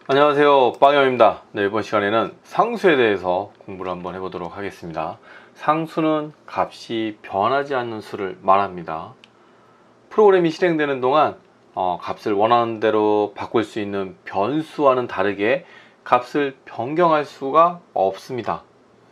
안녕하세요, 빵형입니다. 네, 이번 시간에는 상수에 대해서 공부를 한번 해보도록 하겠습니다. 상수는 값이 변하지 않는 수를 말합니다. 프로그램이 실행되는 동안 값을 원하는 대로 바꿀 수 있는 변수와는 다르게 값을 변경할 수가 없습니다.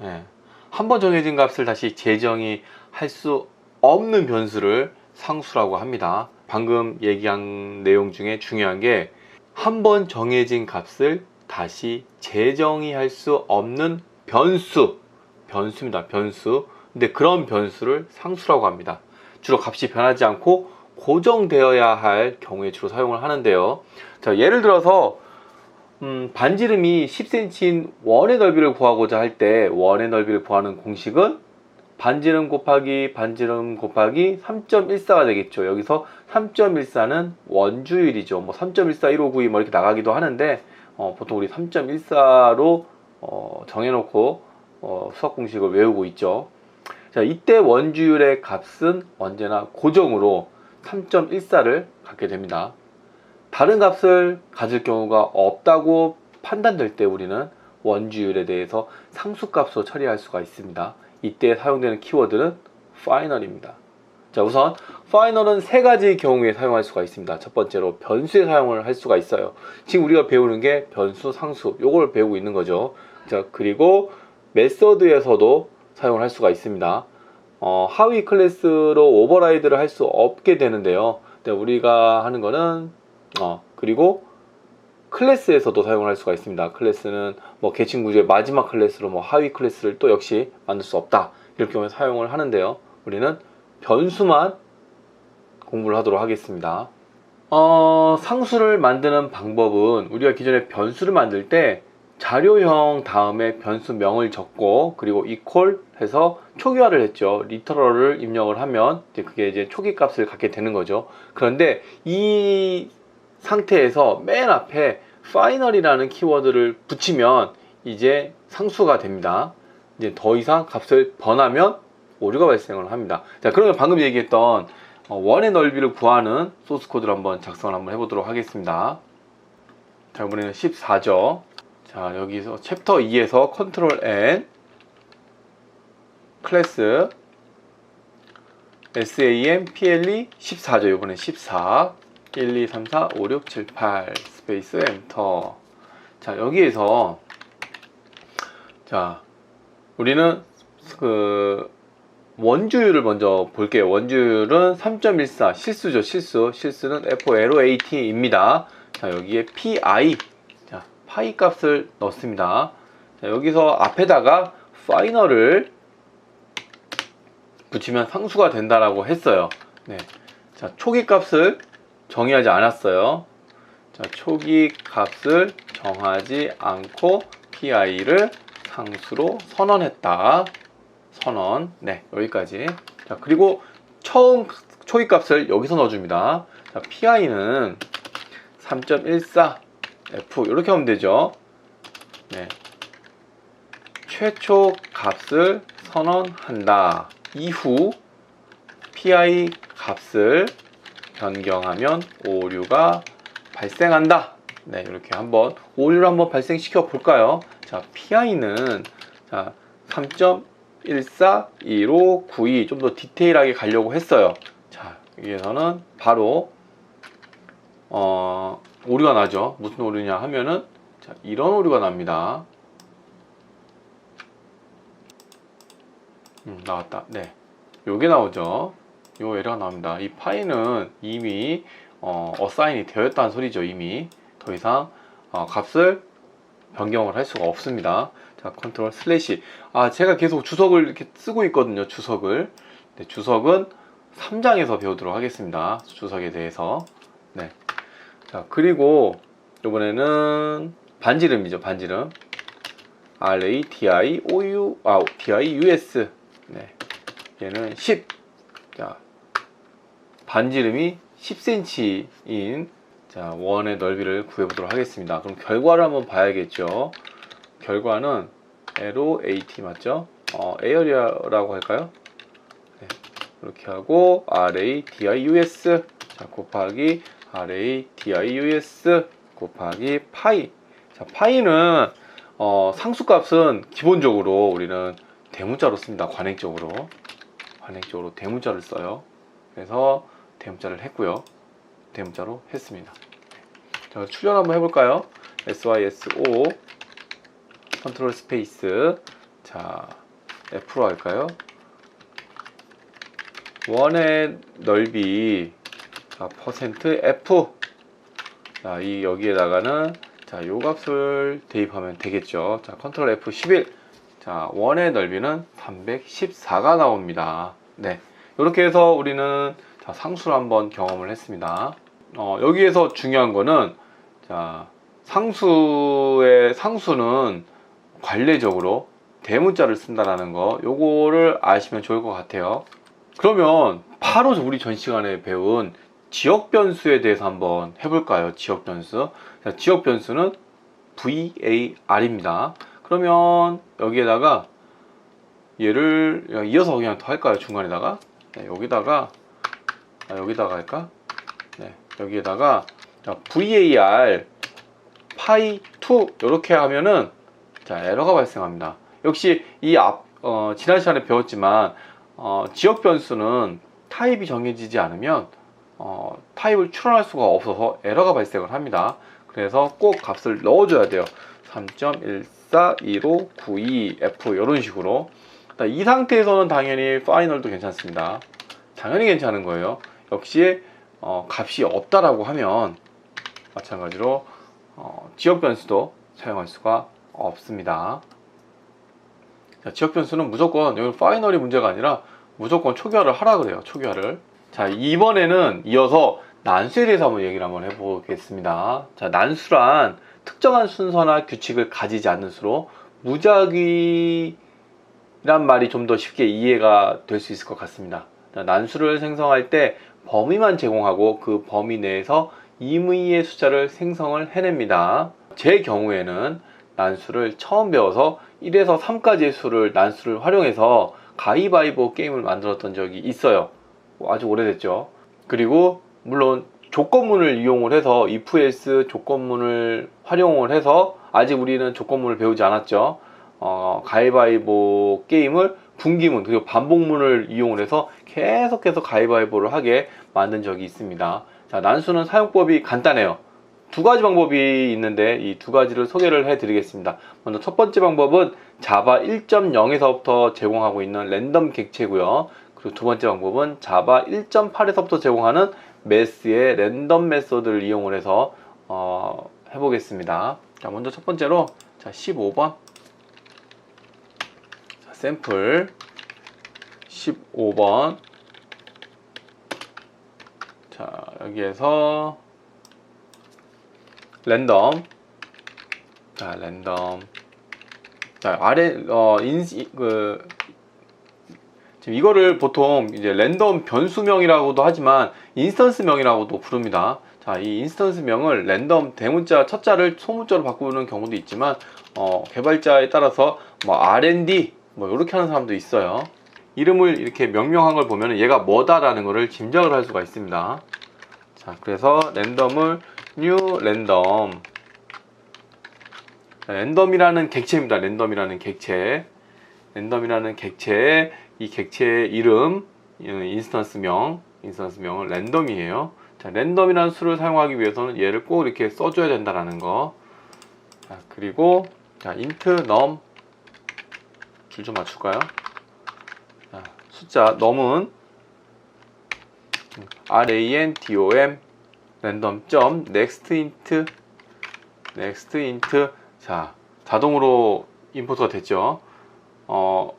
예. 한번 정해진 값을 다시 재정의 할 수 없는 변수를 상수라고 합니다. 방금 얘기한 내용 중에 중요한 게 한 번 정해진 값을 다시 재정의 할 수 없는 변수입니다. 변수. 근데 그런 변수를 상수라고 합니다. 주로 값이 변하지 않고 고정되어야 할 경우에 주로 사용을 하는데요. 자, 예를 들어서 반지름이 10cm인 원의 넓이를 구하고자 할 때 원의 넓이를 구하는 공식은 반지름 곱하기 3.14가 되겠죠. 여기서 3.14는 원주율이죠. 뭐 3.14, 1592 뭐 이렇게 나가기도 하는데 보통 우리 3.14로 정해놓고 수학 공식을 외우고 있죠. 자, 이때 원주율의 값은 언제나 고정으로 3.14를 갖게 됩니다. 다른 값을 가질 경우가 없다고 판단될 때 우리는 원주율에 대해서 상수값으로 처리할 수가 있습니다. 이때 사용되는 키워드는 final입니다. 자, 우선 final은 세 가지 경우에 사용할 수가 있습니다. 첫 번째로 변수에 사용을 할 수가 있어요. 지금 우리가 배우는 게 변수, 상수 요걸 배우고 있는 거죠. 자, 그리고 메서드에서도 사용을 할 수가 있습니다. 하위 클래스로 오버라이드를 할 수 없게 되는데요. 우리가 하는 거는 그리고 클래스에서도 사용을 할 수가 있습니다. 클래스는 뭐 계층 구조의 마지막 클래스로 뭐 하위 클래스를 또 역시 만들 수 없다. 이럴 경우에 사용을 하는데요. 우리는 변수만 공부를 하도록 하겠습니다. 상수를 만드는 방법은 우리가 기존에 변수를 만들 때 자료형 다음에 변수명을 적고 그리고 equal 해서 초기화를 했죠. 리터럴을 입력을 하면 그게 이제 초기 값을 갖게 되는 거죠. 그런데 이 상태에서 맨 앞에 final이라는 키워드를 붙이면 이제 상수가 됩니다. 이제 더 이상 값을 변하면 오류가 발생을 합니다. 자, 그러면 방금 얘기했던 원의 넓이를 구하는 소스 코드를 한번 작성을 한번 해보도록 하겠습니다. 자, 이번에는 14죠. 자, 여기서 챕터 2에서 컨트롤 N 클래스 SAMPLE 14죠. 이번엔 14 1, 2, 3, 4, 5, 6, 7, 8 스페이스 엔터. 자, 여기에서 자, 우리는 그 원주율을 먼저 볼게요. 원주율은 3.14 실수죠. 실수는 FLOAT입니다. 자, 여기에 PI 자, 파이 값을 넣습니다. 자, 여기서 앞에다가 파이널을 붙이면 상수가 된다라고 했어요. 네. 자, 초기 값을 정의하지 않았어요. 자, 초기 값을 정하지 않고 PI를 상수로 선언했다. 선언. 네, 여기까지. 자, 그리고 처음 초기 값을 여기서 넣어줍니다. 자, PI는 3.14 F 이렇게 하면 되죠. 네. 최초 값을 선언한다. 이후 PI 값을 변경하면 오류가 발생한다. 네, 이렇게 한번 오류를 한번 발생시켜 볼까요? 자, PI는 자, 3.141592 좀 더 디테일하게 가려고 했어요. 자, 여기에서는 바로 오류가 나죠. 무슨 오류냐 하면은 자, 이런 오류가 납니다. 나왔다. 네, 요게 나오죠. 요 에러가 나옵니다. 이 파이는 이미 어사인이 되었다는 소리죠. 이미 더 이상 값을 변경을 할 수가 없습니다. 자, 컨트롤 슬래시. 제가 계속 주석을 이렇게 쓰고 있거든요. 주석을. 네, 주석은 3장에서 배우도록 하겠습니다. 주석에 대해서. 네. 자, 그리고 이번에는 반지름이죠. 반지름. DIUS. 네. 얘는 10. 자, 반지름이 10cm인 자, 원의 넓이를 구해보도록 하겠습니다. 그럼 결과를 한번 봐야겠죠. 결과는 LOAT 맞죠? 에어리어라고 할까요? 네, 이렇게 하고 RADIUS 자, 곱하기 RADIUS 곱하기 파이 자, 파이는 상수값은 기본적으로 우리는 대문자로 씁니다. 관행적으로 대문자를 써요. 그래서 대문자를 했고요. 대문자로 했습니다. 자, 출력 한번 해볼까요? syso 컨트롤 스페이스, 자 F로 할까요? 원의 넓이, 자 %f, 자 이 여기에다가는 자 요 값을 대입하면 되겠죠. 자 컨트롤 F11, 자 원의 넓이는 314가 나옵니다. 네, 이렇게 해서 우리는 자 상수를 한번 경험을 했습니다. 여기에서 중요한 거는 자 상수는 관례적으로 대문자를 쓴다라는 거, 요거를 아시면 좋을 것 같아요. 그러면 바로 우리 전 시간에 배운 지역 변수에 대해서 한번 해볼까요? 지역 변수. 자, 지역 변수는 var입니다. 그러면 여기에다가 얘를 이어서 그냥 더 할까요? 중간에다가 네, 여기다가 할까? 네, 여기에다가 자, var pi2 이렇게 하면은 자 에러가 발생합니다. 역시 이 지난 시간에 배웠지만 지역 변수는 타입이 정해지지 않으면 타입을 추론할 수가 없어서 에러가 발생을 합니다. 그래서 꼭 값을 넣어줘야 돼요. 3.141592f 이런 식으로. 이 상태에서는 당연히 파이널도 괜찮습니다. 당연히 괜찮은 거예요. 역시 값이 없다라고 하면 마찬가지로 지역 변수도 사용할 수가 없습니다. 자, 지역 변수는 무조건 여기 파이널이 문제가 아니라 무조건 초기화를 하라 그래요. 초기화를. 자, 이번에는 이어서 난수에 대해서 한번 얘기를 한번 해보겠습니다. 자, 난수란 특정한 순서나 규칙을 가지지 않는 수로 무작위란 말이 좀 더 쉽게 이해가 될 수 있을 것 같습니다. 자, 난수를 생성할 때 범위만 제공하고 그 범위 내에서 임의의 숫자를 생성을 해냅니다. 제 경우에는 난수를 처음 배워서 1에서 3까지의 수를 난수를 활용해서 가위바위보 게임을 만들었던 적이 있어요. 아주 오래됐죠. 그리고 물론 조건문을 이용을 해서 if else 조건문을 활용을 해서, 아직 우리는 조건문을 배우지 않았죠. 가위바위보 게임을 분기문 그리고 반복문을 이용을 해서 계속해서 가위바위보를 하게 만든 적이 있습니다. 자, 난수는 사용법이 간단해요. 두 가지 방법이 있는데 이 두 가지를 소개를 해 드리겠습니다. 먼저 첫 번째 방법은 자바 1.0에서부터 제공하고 있는 랜덤 객체고요. 그리고 두 번째 방법은 자바 1.8에서부터 제공하는 매스의 랜덤 메소드를 이용을 해서 해보겠습니다. 자, 먼저 첫 번째로 자 15번 자, 샘플 15번. 자, 여기에서 랜덤. 자, 랜덤. 자, 아래 지금 이거를 보통 이제 랜덤 변수명이라고도 하지만 인스턴스명이라고도 부릅니다. 자, 이 인스턴스명을 랜덤 대문자 첫 자를 소문자로 바꾸는 경우도 있지만 개발자에 따라서 뭐 R&D 뭐 이렇게 하는 사람도 있어요. 이름을 이렇게 명명한 걸 보면 얘가 뭐다라는 것을 짐작을 할 수가 있습니다. 자, 그래서 랜덤을 new 랜덤. 랜덤이라는 객체입니다. 랜덤이라는 객체의 이 객체의 이름, 인스턴스명은 랜덤이에요. 자, 랜덤이라는 수를 사용하기 위해서는 얘를 꼭 이렇게 써줘야 된다라는 거. 자, 그리고 자, int num 줄 좀 맞출까요? 자, 숫자 num은 random 랜덤 next int 자, 자동으로 임포트가 됐죠.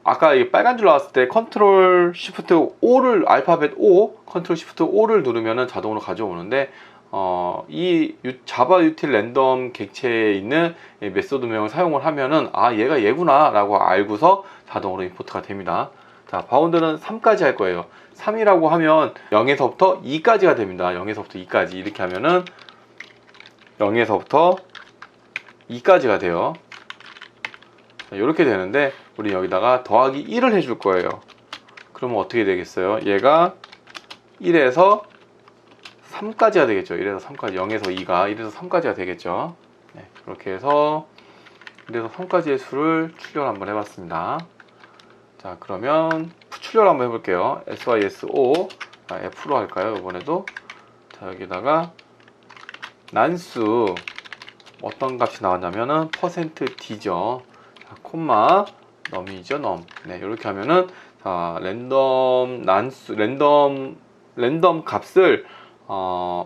아까 이 빨간 줄 나왔을 때 컨트롤 시프트 O를 알파벳 O, 컨트롤 시프트 O를 누르면은 자동으로 가져오는데 이 자바 유틸 랜덤 객체에 있는 메소드명을 사용을 하면은 아, 얘가 얘구나 라고 알고서 자동으로 임포트가 됩니다. 자, 바운드는 3까지 할 거예요. 3이라고 하면 0에서부터 2까지가 됩니다. 0에서부터 2까지 이렇게 하면은 0에서부터 2까지가 돼요. 자, 이렇게 되는데 우리 여기다가 더하기 1을 해줄 거예요. 그러면 어떻게 되겠어요? 얘가 1에서 3까지가 되겠죠. 1에서 3까지, 0에서 2가 1에서 3까지가 되겠죠. 네. 이렇게 해서 1에서 3까지의 수를 출력 한번 해봤습니다. 자, 그러면 출력 한번 해볼게요. SYSO F로 할까요? 이번에도. 자, 여기다가 난수 어떤 값이 나왔냐면은 %d죠. 자, 콤마 넘이죠, 넘. 네, 이렇게 하면은 자, 랜덤 난수, 랜덤 값을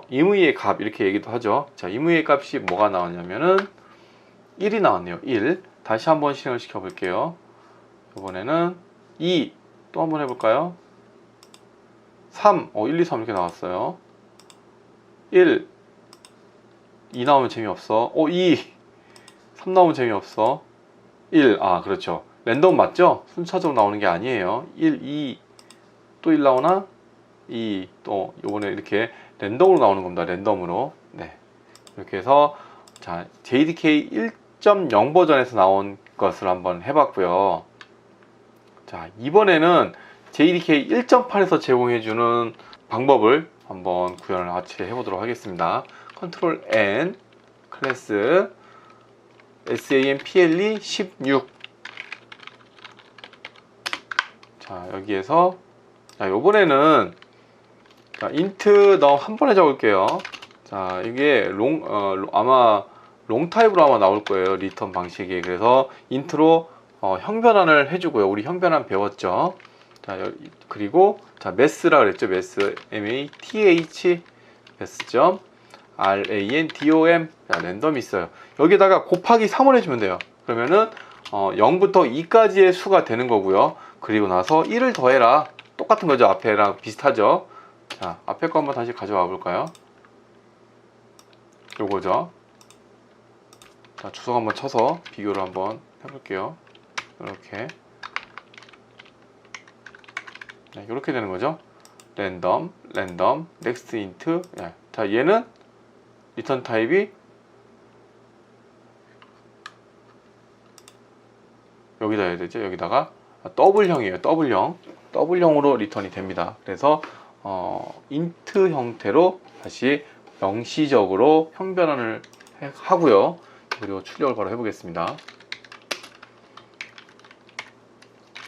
임의의 값 이렇게 얘기도 하죠. 자, 임의의 값이 뭐가 나왔냐면은 1이 나왔네요. 1. 다시 한번 실행을 시켜 볼게요. 이번에는 2. 또 한번 해볼까요? 3. 1, 2, 3 이렇게 나왔어요. 1. 2 나오면 재미없어. 2. 3 나오면 재미없어. 1. 아, 그렇죠. 랜덤 맞죠? 순차적으로 나오는 게 아니에요. 1, 2. 또 1 나오나? 2. 또 요번에 이렇게 랜덤으로 나오는 겁니다. 랜덤으로. 네. 이렇게 해서 자, JDK 1.0 버전에서 나온 것을 한번 해봤고요. 자, 이번에는 JDK 1.8에서 제공해주는 방법을 한번 구현을 같이 해보도록 하겠습니다. 컨트롤 N 클래스 SAMPLE 16. 자, 여기에서 자, 요번에는 자, int 너무 한 번에 적을게요. 자, 이게 아마 롱 타입으로 아마 나올 거예요. 리턴 방식이. 그래서 인트로 형변환을 해주고요. 우리 형변환 배웠죠. 자, 그리고 자, math라 그랬죠. math, math, math. random. 자, 랜덤이 있어요. 여기다가 곱하기 3을 해주면 돼요. 그러면은 0부터 2까지의 수가 되는 거고요. 그리고 나서 1을 더해라. 똑같은 거죠. 앞에랑 비슷하죠. 자, 앞에 거 한번 다시 가져와 볼까요? 요거죠. 자, 주석 한번 쳐서 비교를 한번 해볼게요. 이렇게. 네, 이렇게 되는 거죠. 랜덤, 넥스트 인트. 네. 자, 얘는 리턴 타입이 여기다 해야 되죠. 여기다가 더블형이에요. 더블형으로 리턴이 됩니다. 그래서 인트 형태로 다시 명시적으로 형변환을 하고요. 그리고 출력을 바로 해보겠습니다.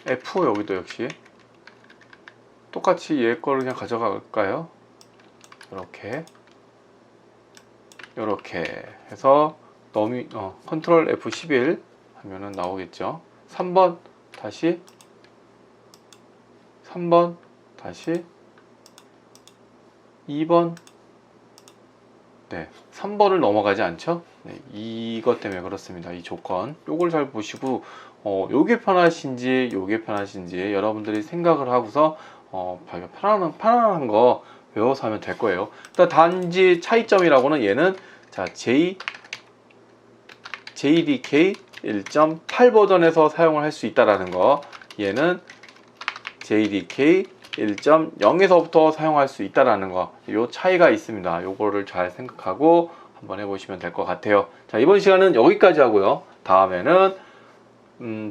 F 여기도 역시 똑같이 얘 거를 그냥 가져갈까요? 이렇게 해서 컨트롤 F11 하면은 나오겠죠. 3번 다시 2번. 네, 3번을 넘어가지 않죠. 네, 이것 때문에 그렇습니다. 이 조건 요걸 잘 보시고 요게 편하신지 요게 편하신지 여러분들이 생각을 하고서 편안한 거 외워서 하면 될 거예요. 단지 차이점이라고는 얘는 자 JDK 1.8 버전에서 사용을 할 수 있다라는 거, 얘는 JDK 1.0에서부터 사용할 수 있다라는 거, 요 차이가 있습니다. 요거를 잘 생각하고 한번 해보시면 될 것 같아요. 자, 이번 시간은 여기까지 하고요. 다음에는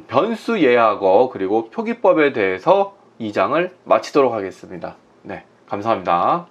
변수 예하고 그리고 표기법에 대해서 2장을 마치도록 하겠습니다. 네, 감사합니다.